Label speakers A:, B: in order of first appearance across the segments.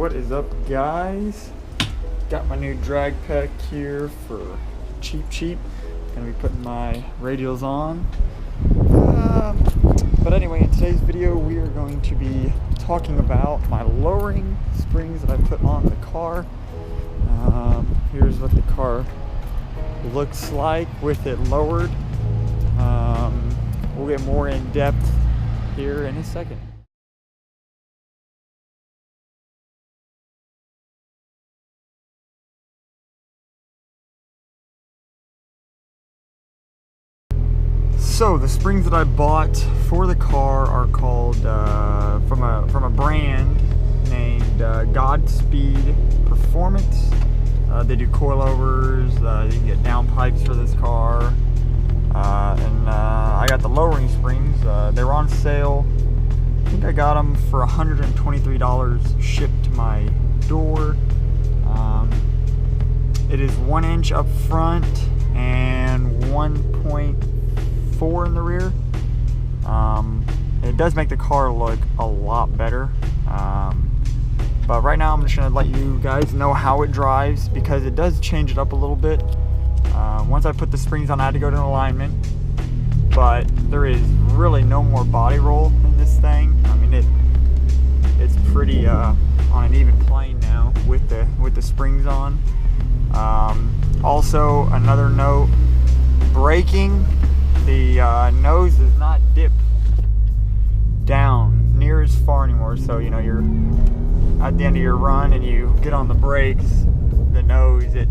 A: What is up, guys? Got my new drag pack here for cheap. Gonna be putting my radials on. But anyway, in today's video we are going to be talking about my lowering springs that I put on the car. Here's what the car looks like with it lowered. We'll get more in depth here in a second. So the springs that I bought for the car are called from a brand named Godspeed Performance. They do coilovers. You can get downpipes for this car, and I got the lowering springs. They were on sale. I think I got them for $123 shipped to my door. It is 1 inch up front and 1.4 in the rear. It does make the car look a lot better, but right now I'm just going to let you guys know how it drives, because it does change it up a little bit. Once I put the springs on, I had to go to an alignment, but there is really no more body roll in this thing. I mean, it's pretty on an even plane now with the springs on. Also, another note, braking, the nose does not dip down near as far anymore. So you know, you're at the end of your run and you get on the brakes, the nose it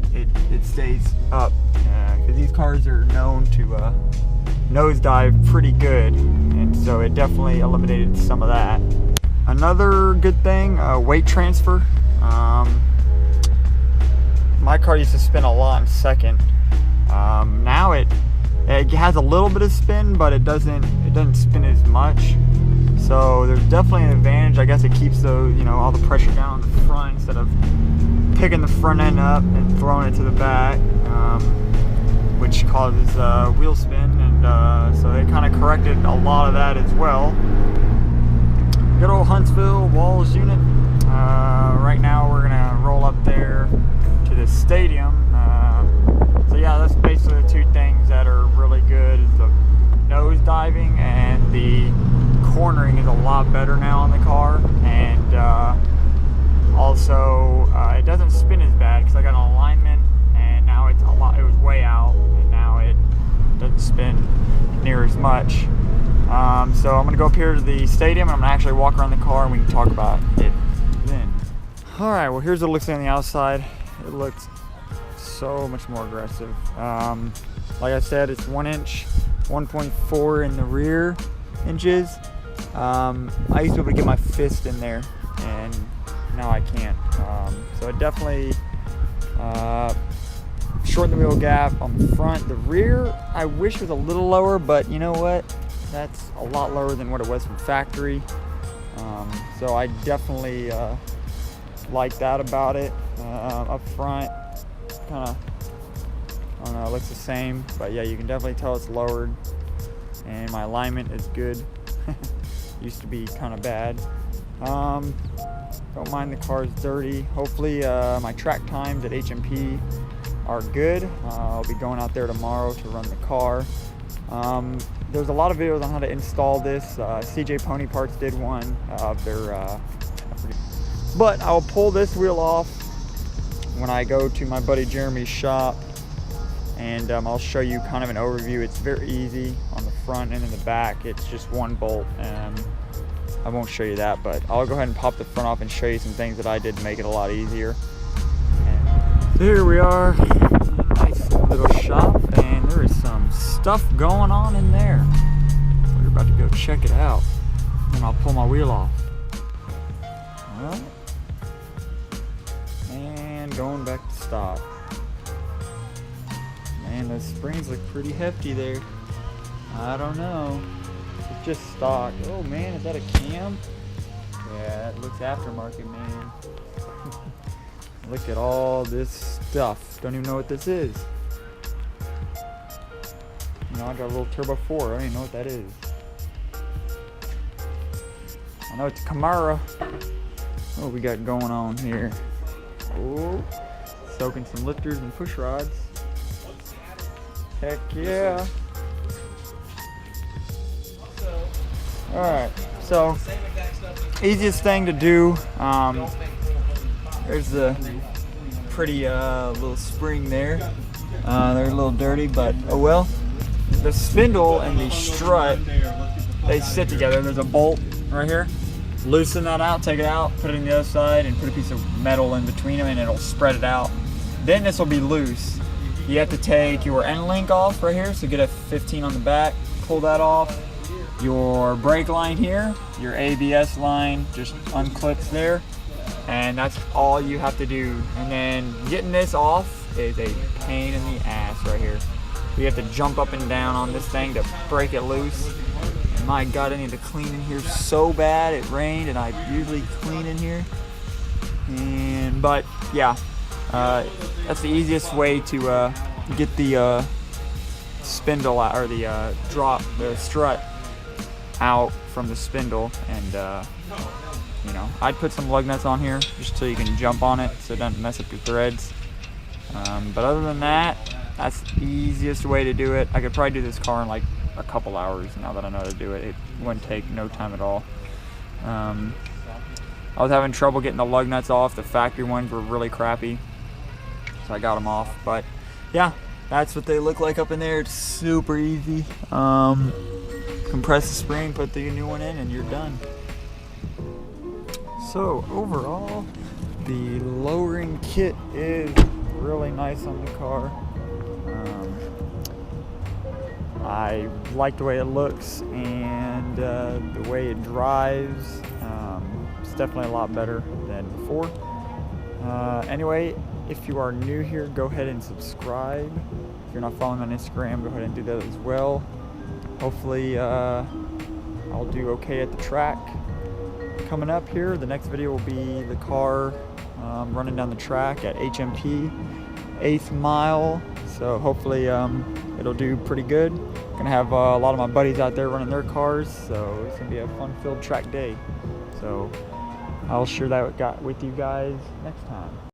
A: stays up, because these cars are known to nosedive pretty good, and so it definitely eliminated some of that. Another good thing, weight transfer. My car used to spin a lot in second. Now it has a little bit of spin, but it doesn't spin as much. So there's definitely an advantage. I guess it keeps all the pressure down on the front instead of picking the front end up and throwing it to the back, which causes wheel spin, and so it kind of corrected a lot of that as well. Good old Huntsville Walls unit. Right now we're gonna roll up there to the stadium. So yeah, that's basically the two things that are really good, is the nose diving, and the cornering is a lot better now on the car, and also it doesn't spin as bad because I got an alignment, and now it was way out, and now it doesn't spin near as much. So I'm gonna go up here to the stadium, and I'm gonna actually walk around the car and we can talk about it then. All right, well, here's what it looks like on the outside. It looks so much more aggressive. Like I said, it's 1 inch, 1.4 in the rear inches. I used to be able to get my fist in there, and now I can't. So it definitely shortened the wheel gap on the front. The rear, I wish was a little lower, but you know what? That's a lot lower than what it was from factory. So I definitely like that about it. Up front, kind of, I don't know, it looks the same, but yeah, you can definitely tell it's lowered, and my alignment is good. Used to be kind of bad. Don't mind the car's dirty. Hopefully my track times at HMP are good. I'll be going out there tomorrow to run the car. There's a lot of videos on how to install this. CJ Pony Parts did one of their but I'll pull this wheel off when I go to my buddy Jeremy's shop, and I'll show you kind of an overview. It's very easy on the front and in the back. It's just one bolt, and I won't show you that, but I'll go ahead and pop the front off and show you some things that I did to make it a lot easier. So here we are, nice little shop, and there is some stuff going on in there. We're about to go check it out, and I'll pull my wheel off. All right. And going back to stock. Man, those springs look pretty hefty there. I don't know. It's just stock. Oh man, is that a cam? Yeah, it looks aftermarket, man. Look at all this stuff. Don't even know what this is. You know, I got a little Turbo 4. I don't even know what that is. I know it's a Camaro. what we got going on here? Oh, soaking some lifters and push rods. Heck yeah. Alright, so easiest thing to do, there's the pretty little spring there. They're a little dirty, but oh well. The spindle and the strut, they sit together. There's a bolt right here. Loosen that out, take it out, put it on the other side, and put a piece of metal in between them, and it'll spread it out. Then this will be loose. You have to take your end link off right here, so get a 15 on the back, pull that off. Your brake line here, your ABS line just unclips there, and that's all you have to do. And then getting this off is a pain in the ass right here. You have to jump up and down on this thing to break it loose. And my God, I need to clean in here so bad. It rained and I usually clean in here. But yeah, that's the easiest way to get the spindle out, or the strut out from the spindle. And you know, I'd put some lug nuts on here just so you can jump on it so it doesn't mess up your threads. But other than that, that's the easiest way to do it. I could probably do this car in like a couple hours now that I know how to do it. It wouldn't take no time at all. I was having trouble getting the lug nuts off. The factory ones were really crappy, so I got them off. But yeah, that's what they look like up in there. It's super easy. Compress the spring, put the new one in, and you're done. So overall, the lowering kit is really nice on the car. I like the way it looks, and the way it drives. It's definitely a lot better than before. Anyway, if you are new here, go ahead and subscribe. If you're not following on Instagram, go ahead and do that as well. Hopefully I'll do okay at the track. Coming up here, the next video will be the car running down the track at HMP 8th mile. So hopefully it'll do pretty good. Gonna have a lot of my buddies out there running their cars, so it's gonna be a fun-filled track day. So I'll share that with you guys next time.